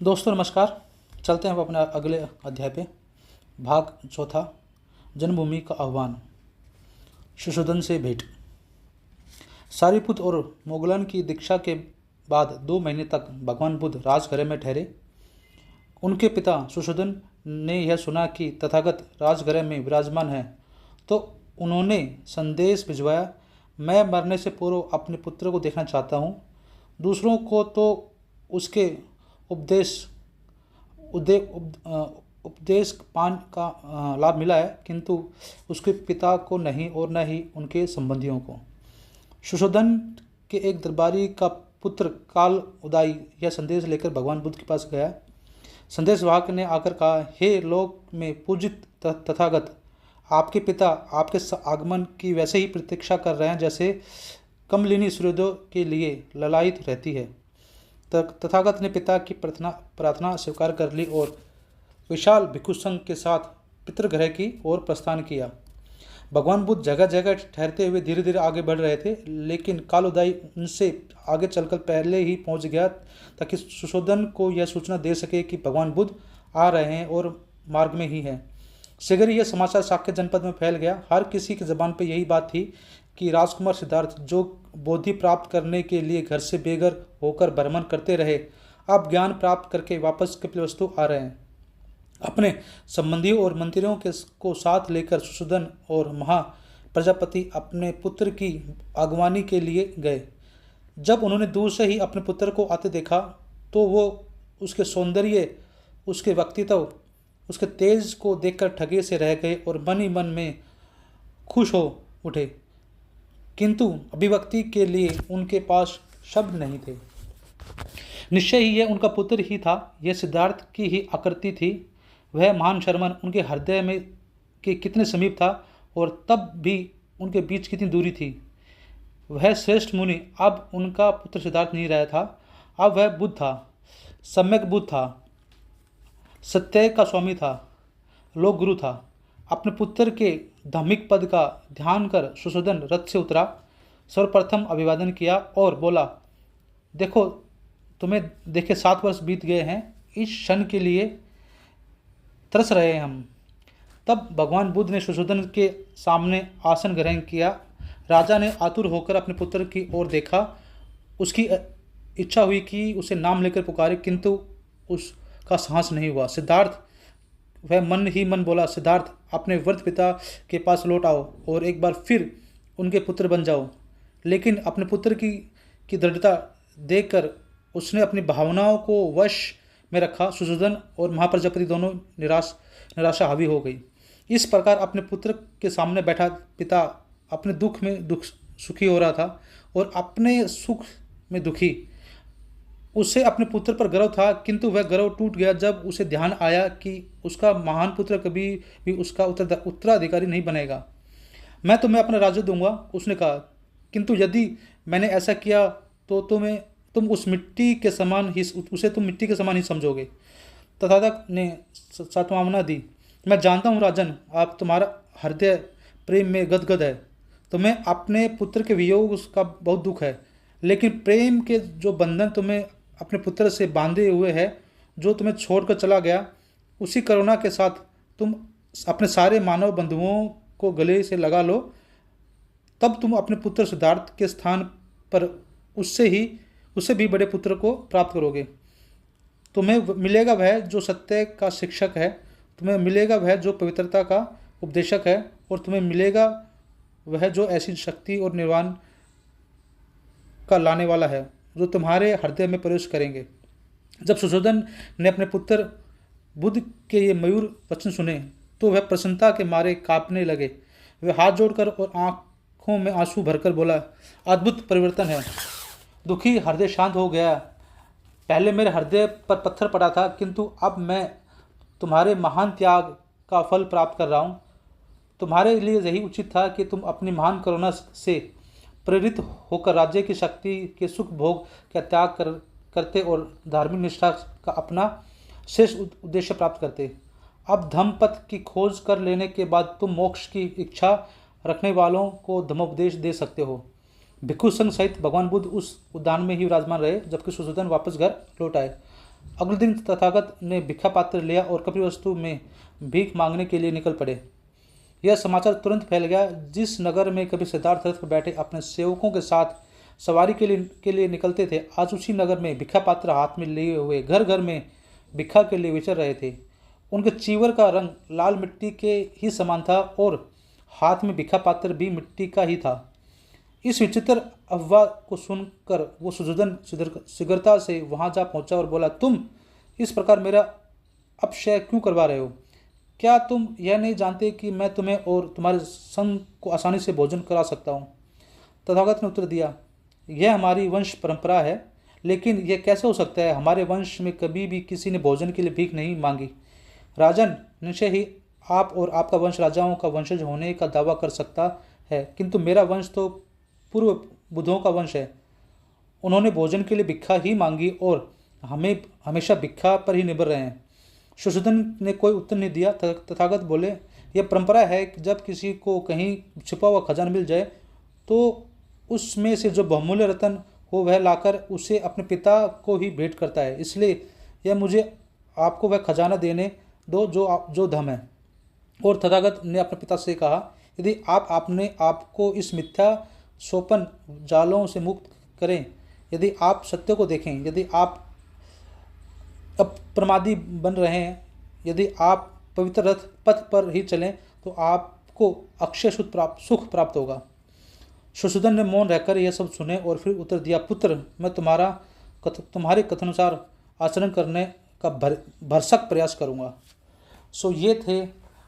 दोस्तों नमस्कार। चलते हैं अब अपने अगले अध्याय पे। भाग चौथा, जन्मभूमि का आह्वान। सुशोधन से भेंट। सारीपुत और मोगलन की दीक्षा के बाद 2 महीने तक भगवान बुद्ध राजगृह में ठहरे। उनके पिता सुशोधन ने यह सुना कि तथागत राजगृह में विराजमान है, तो उन्होंने संदेश भिजवाया, मैं मरने से पूर्व अपने पुत्र को देखना चाहता हूँ। दूसरों को तो उसके उपदेश उपदेश पान का लाभ मिला है, किंतु उसके पिता को नहीं और न ही उनके संबंधियों को। सुशोधन के एक दरबारी का पुत्र काल उदाई यह संदेश लेकर भगवान बुद्ध के पास गया। संदेशवाहक ने आकर कहा, हे लोक में पूजित तथागत, आपके पिता आपके आगमन की वैसे ही प्रतीक्षा कर रहे हैं जैसे कमलिनी सूर्योदय के लिए ललायित रहती है। तथागत ने पिता की प्रार्थना स्वीकार कर ली और विशाल भिक्षु संघ के साथ पितृगृह की ओर प्रस्थान किया। भगवान बुद्ध जगह जगह ठहरते हुए धीरे धीरे आगे बढ़ रहे थे, लेकिन कालोदाई उनसे आगे चलकर पहले ही पहुंच गया ताकि सुशोधन को यह सूचना दे सके कि भगवान बुद्ध आ रहे हैं और मार्ग में ही हैं। शीघ्र ही यह समाचार साक्य जनपद में फैल गया। हर किसी की जबान पर यही बात थी कि राजकुमार सिद्धार्थ, जो बोधि प्राप्त करने के लिए घर से बेघर होकर भ्रमण करते रहे, अब ज्ञान प्राप्त करके वापस कपिलवस्तु आ रहे हैं। अपने संबंधियों और मंत्रियों को साथ लेकर सुशोधन और महा प्रजापति अपने पुत्र की अगवानी के लिए गए। जब उन्होंने दूर से ही अपने पुत्र को आते देखा तो वो उसके सौंदर्य, उसके व्यक्तित्व, उसके तेज को देखकर ठगे से रह गए और मन ही मन में खुश हो उठे, किंतु अभिव्यक्ति के लिए उनके पास शब्द नहीं थे। निश्चय ही यह उनका पुत्र ही था, यह सिद्धार्थ की ही आकृति थी। वह महान शर्मन उनके हृदय में के कितने समीप था और तब भी उनके बीच कितनी दूरी थी। वह श्रेष्ठ मुनि अब उनका पुत्र सिद्धार्थ नहीं रहा था, अब वह बुद्ध था, सम्यक बुद्ध था, सत्य का स्वामी था, लोक गुरु था। अपने पुत्र के धार्मिक पद का ध्यान कर सुशोधन रथ से उतरा, सर्वप्रथम अभिवादन किया और बोला, देखो तुम्हें देखे 7 वर्ष बीत गए हैं, इस क्षण के लिए तरस रहे हैं हम। तब भगवान बुद्ध ने सुशोधन के सामने आसन ग्रहण किया। राजा ने आतुर होकर अपने पुत्र की ओर देखा। उसकी इच्छा हुई कि उसे नाम लेकर पुकारे, किंतु उसका साहस नहीं हुआ। सिद्धार्थ, वह मन ही मन बोला, सिद्धार्थ अपने वृद्ध पिता के पास लौट आओ और एक बार फिर उनके पुत्र बन जाओ। लेकिन अपने पुत्र की दृढ़ता देखकर उसने अपनी भावनाओं को वश में रखा। सुशोधन और महाप्रजापति दोनों निराशा हावी हो गई। इस प्रकार अपने पुत्र के सामने बैठा पिता अपने दुख में सुखी हो रहा था और अपने सुख में दुखी। उसे अपने पुत्र पर गर्व था, किंतु वह गर्व टूट गया जब उसे ध्यान आया कि उसका महान पुत्र कभी भी उसका उत्तराधिकारी नहीं बनेगा। मैं तुम्हें अपना राज्य दूंगा, उसने कहा, किंतु यदि मैंने ऐसा किया तो तुम उसे मिट्टी के समान ही समझोगे। तथागत ने सांत्वना दी, मैं जानता हूँ राजन, आप तुम्हारा हृदय प्रेम में गदगद है। तुम्हें अपने पुत्र के वियोग का बहुत दुख है, लेकिन प्रेम के जो बंधन तुम्हें अपने पुत्र से बांधे हुए है, जो तुम्हें छोड़कर चला गया, उसी करुणा के साथ तुम अपने सारे मानव बंधुओं को गले से लगा लो। तब तुम अपने पुत्र सिद्धार्थ के स्थान पर उससे भी बड़े पुत्र को प्राप्त करोगे। तुम्हें मिलेगा वह जो सत्य का शिक्षक है, तुम्हें मिलेगा वह जो पवित्रता का उपदेशक है, और तुम्हें मिलेगा वह जो ऐसी शक्ति और निर्वाण का लाने वाला है जो तुम्हारे हृदय में प्रवेश करेंगे। जब सुशोधन ने अपने पुत्र बुद्ध के ये मयूर वचन सुने तो वह प्रसन्नता के मारे कांपने लगे। वह हाथ जोड़कर और आंखों में आंसू भरकर बोला, अद्भुत परिवर्तन है। दुखी हृदय शांत हो गया। पहले मेरे हृदय पर पत्थर पड़ा था, किंतु अब मैं तुम्हारे महान त्याग का फल प्राप्त कर रहा हूँ। तुम्हारे लिए यही उचित था कि तुम अपनी महान करुणा से प्रेरित होकर राज्य की शक्ति के सुख भोग का त्याग करते और धार्मिक निष्ठा का अपना शेष उद्देश्य प्राप्त करते। अब धम्मपथ की खोज कर लेने के बाद तुम मोक्ष की इच्छा रखने वालों को धर्मोपदेश दे सकते हो। भिक्षु संघ सहित भगवान बुद्ध उस उद्यान में ही विराजमान रहे, जबकि सुशोधन वापस घर लौट आए। अगले दिन तथागत ने भिक्षा पात्र लिया और कपिलवस्तु में भीख मांगने के लिए निकल पड़े। यह समाचार तुरंत फैल गया। जिस नगर में कभी सिद्धार्थ रथ पर बैठे अपने सेवकों के साथ सवारी के लिए निकलते थे, आज उसी नगर में भिक्षा पात्र हाथ में लिए हुए घर घर में भिक्षा के लिए विचर रहे थे। उनके चीवर का रंग लाल मिट्टी के ही समान था और हाथ में भिक्षा पात्र भी मिट्टी का ही था। इस विचित्र अफवाह को सुनकर वो सुजोधन शीघ्रता से वहां जा पहुंचा और बोला, तुम इस प्रकार मेरा अपशय क्यों करवा रहे हो? क्या तुम यह नहीं जानते कि मैं तुम्हें और तुम्हारे संग को आसानी से भोजन करा सकता हूँ? तथागत ने उत्तर दिया, यह हमारी वंश परंपरा है, लेकिन यह कैसे हो सकता है? हमारे वंश में कभी भी किसी ने भोजन के लिए भीख नहीं मांगी। राजन, निश्चय ही आप और आपका वंश राजाओं का वंशज होने का दावा कर सकता है, किंतु मेरा वंश तो पूर्व बुद्धों का वंश है। उन्होंने भोजन के लिए भिक्षा ही मांगी और हमें हमेशा भिक्षा पर ही निर्भर रहे हैं। सुशोधन ने कोई उत्तर नहीं दिया। तथागत बोले, यह परंपरा है कि जब किसी को कहीं छिपा हुआ खजाना मिल जाए तो उसमें से जो बहुमूल्य रत्न हो वह लाकर उसे अपने पिता को ही भेंट करता है। इसलिए यह मुझे आपको वह खजाना देने दो जो धम है। और तथागत ने अपने पिता से कहा, यदि आप अपने आपको इस मिथ्या सोपन जालों से मुक्त करें, यदि आप सत्य को देखें, यदि आप अप्रमादी बन रहे हैं, यदि आप पवित्र रथ पथ पर ही चलें, तो आपको अक्षय सुख प्राप्त होगा। सुशोधन ने मौन रहकर यह सब सुने और फिर उत्तर दिया, पुत्र, मैं तुम्हारे कथनानुसार आचरण करने का भरसक प्रयास करूँगा। सो ये थे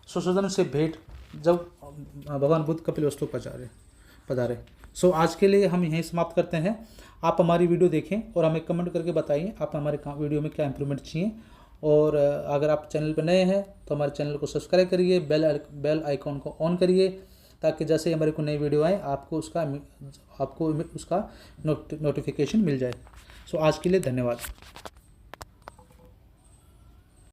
सुशोधन से भेंट जब भगवान बुद्ध कपिलवस्तु पधारे। सो आज के लिए हम यहीं समाप्त करते हैं। आप हमारी वीडियो देखें और हमें कमेंट करके बताइए आप हमारे वीडियो में क्या इंप्रूवमेंट चाहिए। और अगर आप चैनल पर नए हैं तो हमारे चैनल को सब्सक्राइब करिए, बेल आइकॉन को ऑन करिए, ताकि जैसे ही हमारे को नई वीडियो आए आपको उसका नोटिफिकेशन मिल जाए। सो आज के लिए धन्यवाद।